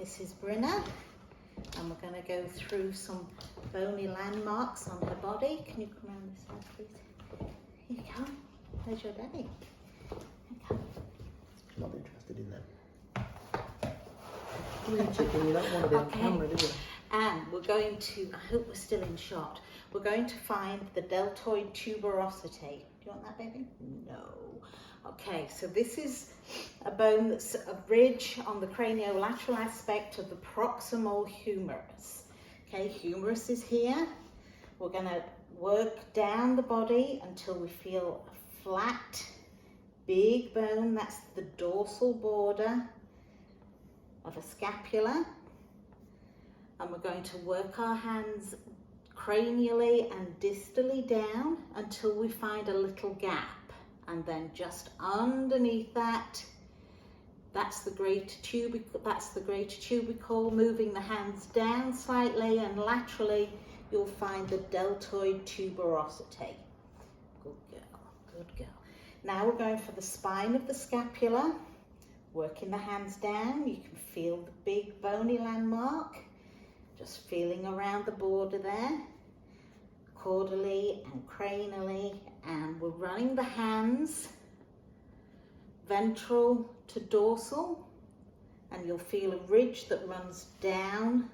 This is Brynne, and we're going to go through some bony landmarks on her body. Can you come around this side, please? Here you go. There's your daddy. Not interested in that. Come here, chicken. You don't want to be on camera, do you? And we're going to, I hope we're still in shot, we're going to find the deltoid tuberosity. Do you want that, baby? No. Okay, so this is a bone that's a ridge on the craniolateral aspect of the proximal humerus. Okay, humerus is here. We're going to work down the body until we feel a flat, big bone. That's the dorsal border of a scapula. And we're going to work our hands cranially and distally down until we find a little gap. And then just underneath that, that's the greater tubercle, moving the hands down slightly and laterally, you'll find the deltoid tuberosity. Good girl, good girl. Now we're going for the spine of the scapula, working the hands down. You can feel the big bony landmark, just feeling around the border there, caudally and cranially, and we're running the hands ventral to dorsal, and you'll feel a ridge that runs down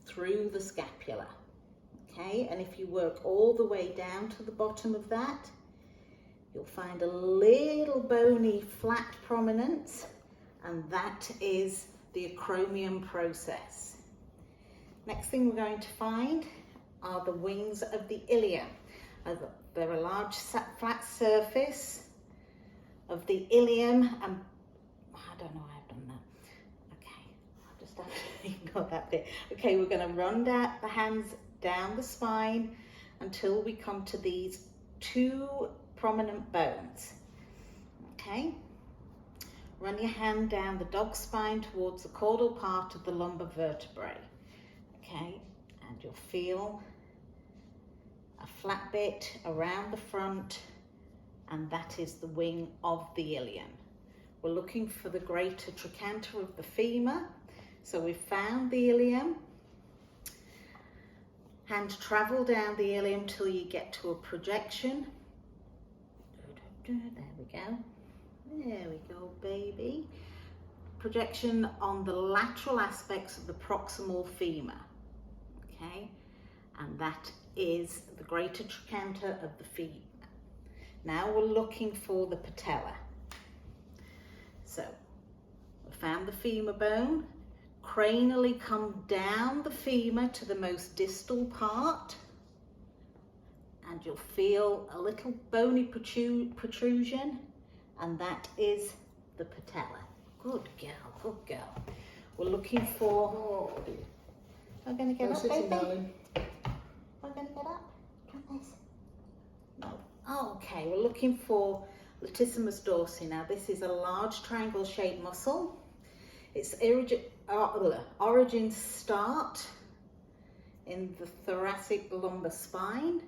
through the scapula. Okay, and if you work all the way down to the bottom of that, you'll find a little bony flat prominence, and that is the acromion process. Next thing we're going to find are the wings of the ilium. They're a large flat surface of the ilium, and I don't know why I've done that. Okay, I'll just have to ignore that bit. Okay, we're going to run down the hands down the spine until we come to these two prominent bones. Okay, run your hand down the dog spine towards the caudal part of the lumbar vertebrae. Okay, and you'll feel a flat bit around the front, and that is the wing of the ilium. We're looking for the greater trochanter of the femur. So we've found the ilium. Hand travel down the ilium till you get to a projection. There we go. There we go, baby. Projection on the lateral aspects of the proximal femur. Okay, and that is the greater trochanter of the femur. Now we're looking for the patella. So we found the femur bone, cranially come down the femur to the most distal part, and you'll feel a little bony protrusion, and that is the patella. Good girl, good girl. We're looking for... We're going to get up, baby. We're going to get up. Like this. No. Oh, okay, we're looking for latissimus dorsi. Now, this is a large triangle-shaped muscle. Its origins start in the thoracic lumbar spine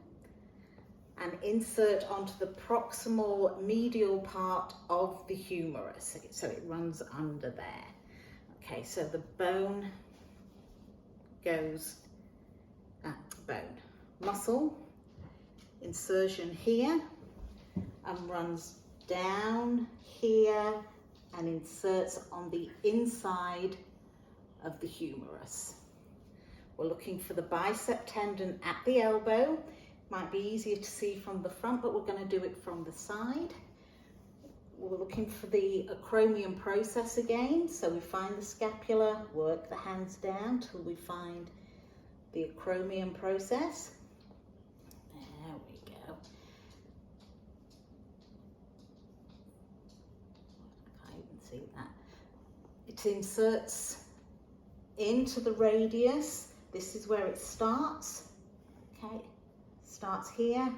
and insert onto the proximal medial part of the humerus. So it runs under there. Okay, so the bone goes, muscle, insertion here, and runs down here and inserts on the inside of the humerus. We're looking for the bicep tendon at the elbow. Might be easier to see from the front, but we're going to do it from the side. We're looking for the acromion process again. So we find the scapula, work the hands down till we find the acromion process. There we go. I can't even see that. It inserts into the radius. This is where it starts. Okay, starts here,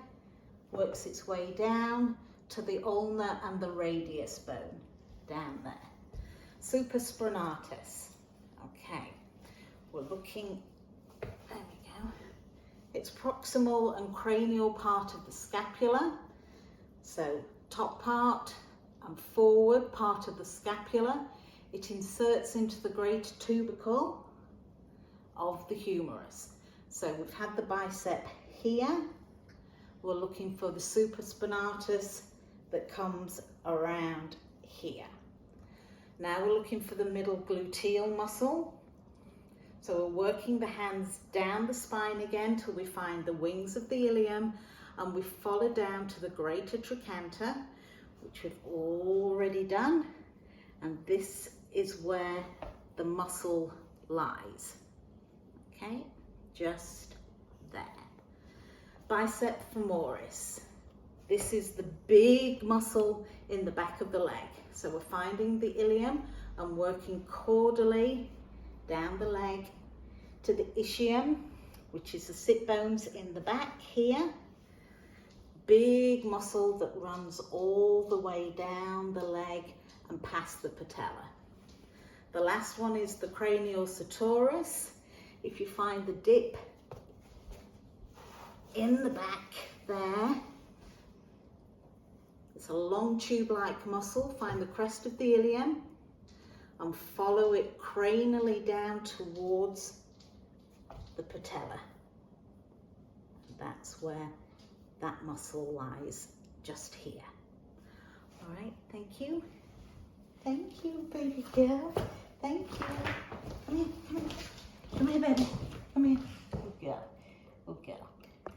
works its way down to the ulna and the radius bone down there. Supraspinatus. Okay, we're looking, there we go. It's proximal and cranial part of the scapula. So top part and forward part of the scapula it inserts into the greater tubercle of the humerus. So we've had the bicep here. We're looking for the supraspinatus that comes around here. Now we're looking for the middle gluteal muscle. So we're working the hands down the spine again till we find the wings of the ilium, and we follow down to the greater trochanter, which we've already done. And this is where the muscle lies. Okay, just there. Bicep femoris. This is the big muscle in the back of the leg. So we're finding the ilium and working caudally down the leg to the ischium, which is the sit bones in the back here. Big muscle that runs all the way down the leg and past the patella. The last one is the cranial sartorius. If you find the dip in the back there, it's a long tube-like muscle. Find the crest of the ilium and follow it cranially down towards the patella. That's where that muscle lies, just here. All right, thank you. Thank you, baby girl. Thank you. Come here, come here. Come here, baby. Come here.